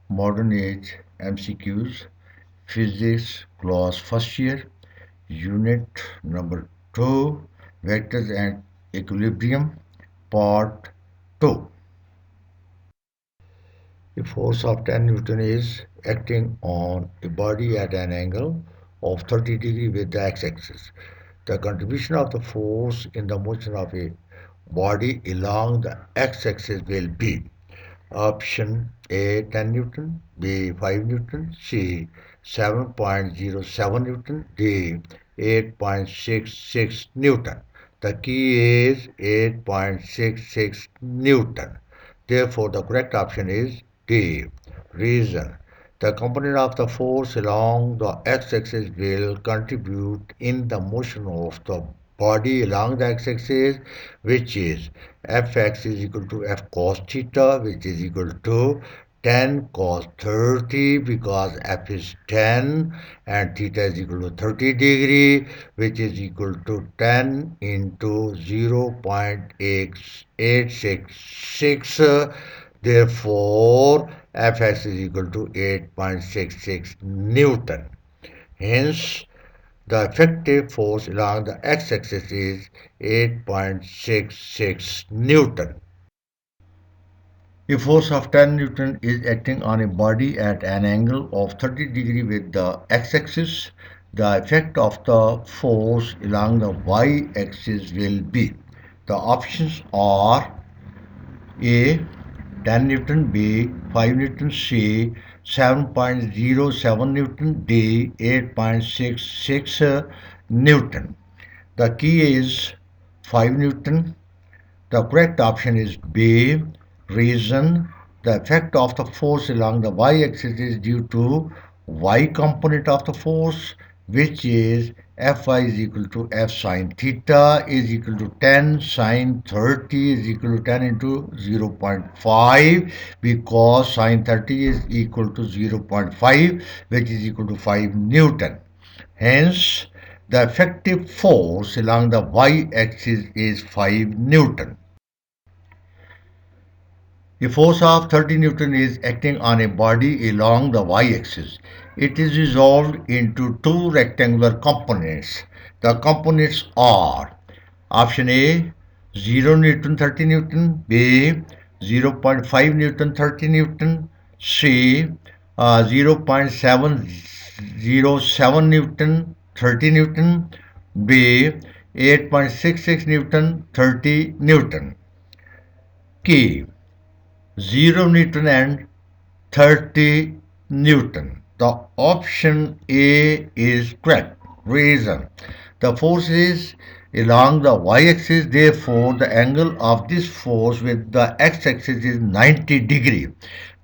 Modern Age MCQs, Physics Class First Year, Unit number 2, Vectors and Equilibrium, Part 2. The force of 10 Newton is acting on a body at an angle of 30 degrees with the x-axis. The contribution of the force in the motion of a body along the x-axis will be option A 10 Newton, B 5 Newton, C 7.07 Newton, D 8.66 Newton. The key is 8.66 Newton. Therefore, the correct option is D. Reason. The component of the force along the x-axis will contribute in the motion of the body along the x-axis, which is fx is equal to f cos theta, which is equal to 10 cos 30, because f is 10 and theta is equal to 30 degree, which is equal to 10 into 0.866. Therefore, fx is equal to 8.66 Newton. Hence, the effective force along the x-axis is 8.66 Newton. A force of 10 Newton is acting on a body at an angle of 30 degrees with the x-axis. The effect of the force along the y-axis will be. The options are A 10 Newton, B 5 Newton, C 7.07 Newton, D 8.66 Newton. The key is 5 Newton. The correct option is B. Reason. The effect of the force along the y-axis is due to y component of the force, which is Fy is equal to F sine theta is equal to 10 sine 30 is equal to 10 into 0.5, because sine 30 is equal to 0.5, which is equal to 5 Newton. Hence, the effective force along the y-axis is 5 Newton. A force of 30 Newton is acting on a body along the y-axis. It is resolved into two rectangular components. The components are option A 0 Newton 30 Newton, B 0.5 Newton 30 Newton, C 0.707 Newton 30 Newton, B 8.66 Newton 30 Newton. Key 0 Newton and 30 Newton. The option A is correct. Reason. The force is along the y-axis, therefore the angle of this force with the x-axis is 90 degree.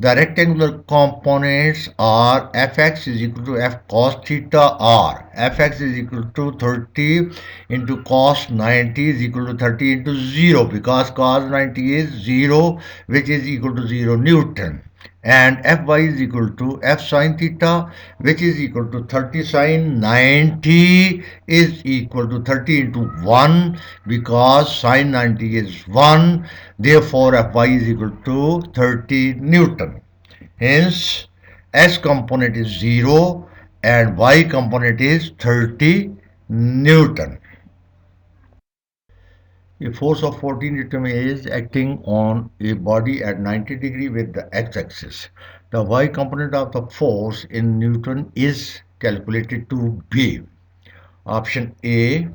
The rectangular components are fx is equal to f cos theta r. Fx is equal to 30 into cos 90 is equal to 30 into 0, because cos 90 is 0, which is equal to 0 Newton. And Fy is equal to f sine theta, which is equal to 30 sine 90 is equal to 30 into 1, because sine 90 is 1. Therefore, Fy is equal to 30 Newton. Hence, S component is 0 and Y component is 30 Newton. A force of 14 Newton is acting on a body at 90 degree with the x-axis. The y component of the force in Newton is calculated to be option A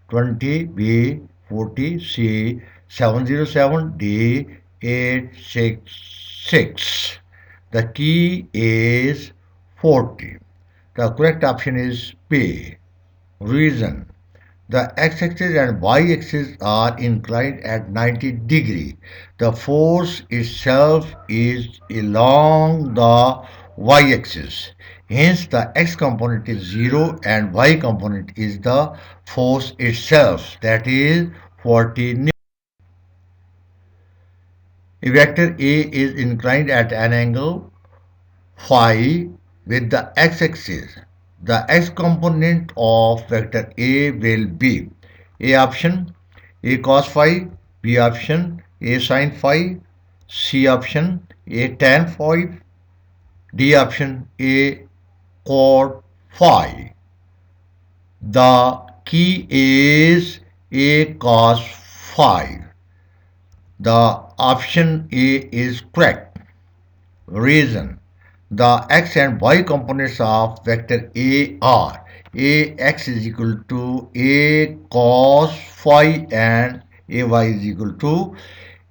20, B 40, C 707, D 866. The key is 40. The correct option is B. Reason. The x-axis and y-axis are inclined at 90 degree. The force itself is along the y-axis. Hence, the x component is 0 and y component is the force itself, that is 40 Newton. A vector A is inclined at an angle phi with the x-axis. The x component of vector A will be A option A cos phi, B option A sin phi, C option A tan phi, D option A cos phi. The key is A cos phi. The option A is correct. Reason: the x and y components of vector A are ax is equal to a cos phi and ay is equal to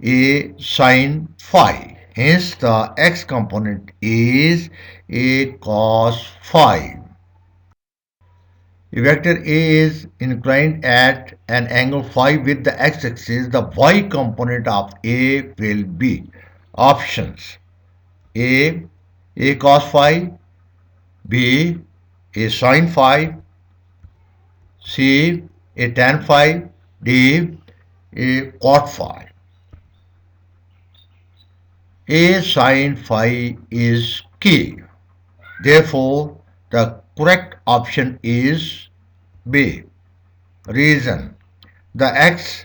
a sin phi. Hence, the x component is a cos phi. If vector A is inclined at an angle phi with the x-axis, the y component of A will be options: A cos phi, B, A sin phi, C, A tan phi, D, A cot phi. A sin phi is key. Therefore, the correct option is B. Reason: the x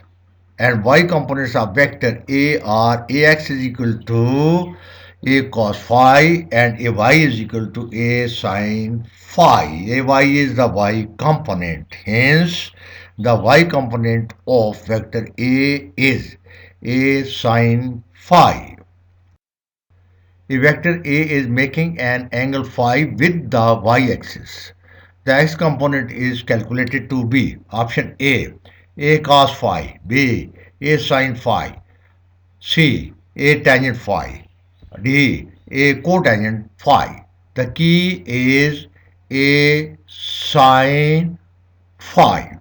and y components of vector A are ax is equal to a cos phi and ay is equal to a sin phi. Ay is the y component. Hence, the y component of vector A is a sin phi. A vector A is making an angle phi with the y-axis. The x component is calculated to be option A cos phi, B, A sin phi, C, A tangent phi, D, A cotangent phi. The key is A sin phi.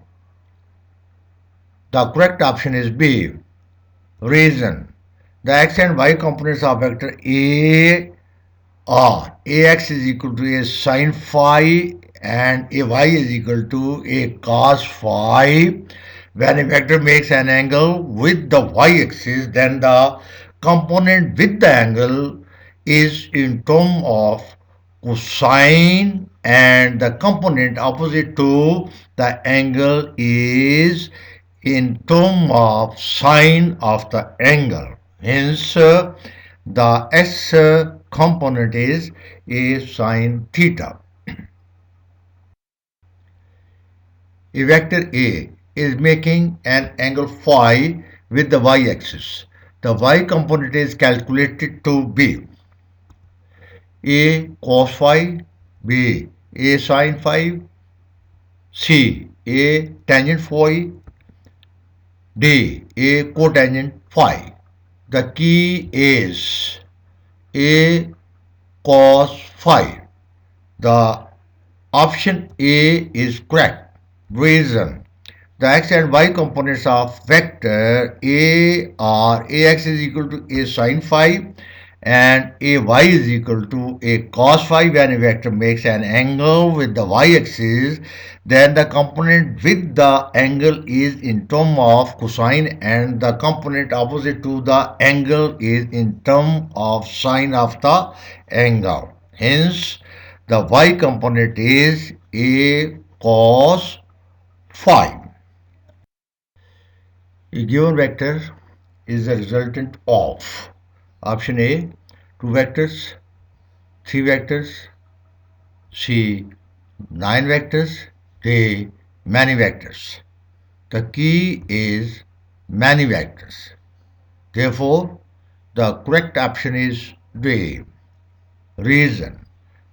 The correct option is B. Reason: the x and y components of vector A are ax is equal to a sin phi and ay is equal to a cos phi. When a vector makes an angle with the y-axis, then the component with the angle is in term of cosine and the component opposite to the angle is in term of sine of the angle. Hence, the s component is a sine theta. A vector A is making an angle phi with the y-axis. The y component is calculated to be A cos phi, B A sin phi, C A tangent phi, D A cotangent phi. The key is A cos phi. The option A is correct. Reason: the x and y components of vector A are ax is equal to a sin phi and ay is equal to a cos phi. When a vector makes an angle with the y-axis, then the component with the angle is in term of cosine and the component opposite to the angle is in term of sine of the angle. Hence, the y component is a cos phi. A given vector is the resultant of option A 2 vectors, 3 vectors, C 9 vectors, D many vectors. The key is many vectors. Therefore, the correct option is D. Reason: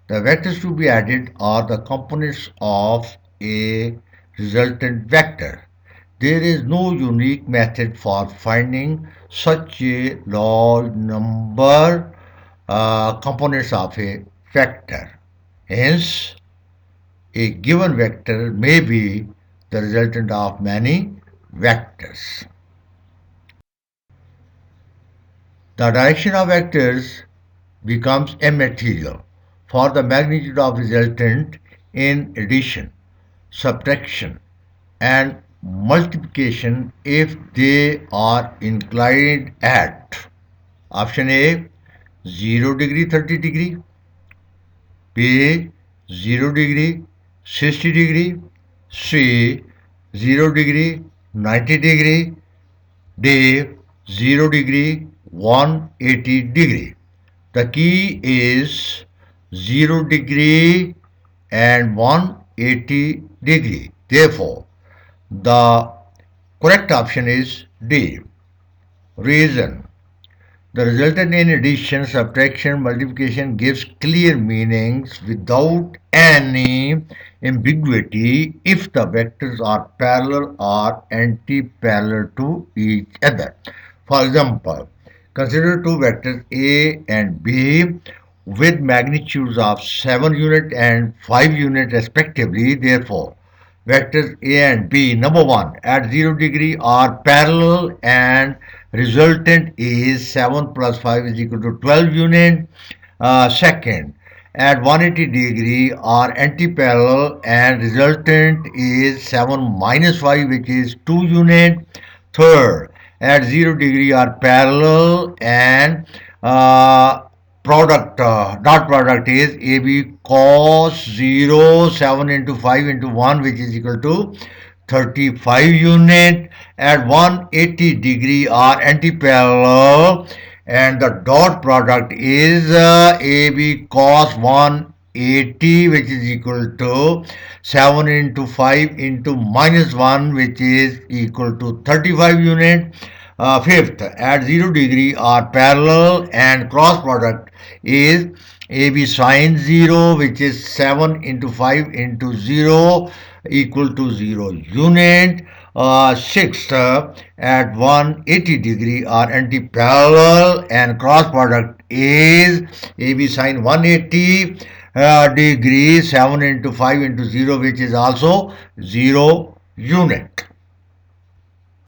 the vectors to be added are the components of a resultant vector. There is no unique method for finding such a large number components of a vector. Hence, a given vector may be the resultant of many vectors. The direction of vectors becomes immaterial for the magnitude of resultant in addition, subtraction, and multiplication if they are inclined at option A 0 degree 30 degree, B 0 degree 60 degree, C 0 degree 90 degree, D 0 degree 180 degree. The key is 0 degree and 180 degree. Therefore, the correct option is D. Reason: the resultant in addition, subtraction, multiplication gives clear meanings without any ambiguity if the vectors are parallel or anti-parallel to each other. For example, consider two vectors A and B with magnitudes of 7 unit and 5 unit respectively. Therefore, vectors A and B, number 1, at 0 degree are parallel and resultant is 7 plus 5 is equal to 12 unit. Second, at 180 degree are anti-parallel and resultant is 7 minus 5 which is 2 unit. Third, at 0 degree are parallel and dot product is AB cos 0 7 into 5 into 1 which is equal to 35 unit. At 180 degree are anti-parallel and the dot product is AB cos 180 which is equal to 7 into 5 into minus 1 which is equal to 35 unit. Fifth, at 0 degree are parallel and cross product is AB sine 0 which is 7 into 5 into 0 equal to 0 unit. Sixth, at 180 degree are anti-parallel and cross product is AB sine 180 degree 7 into 5 into 0 which is also 0 unit.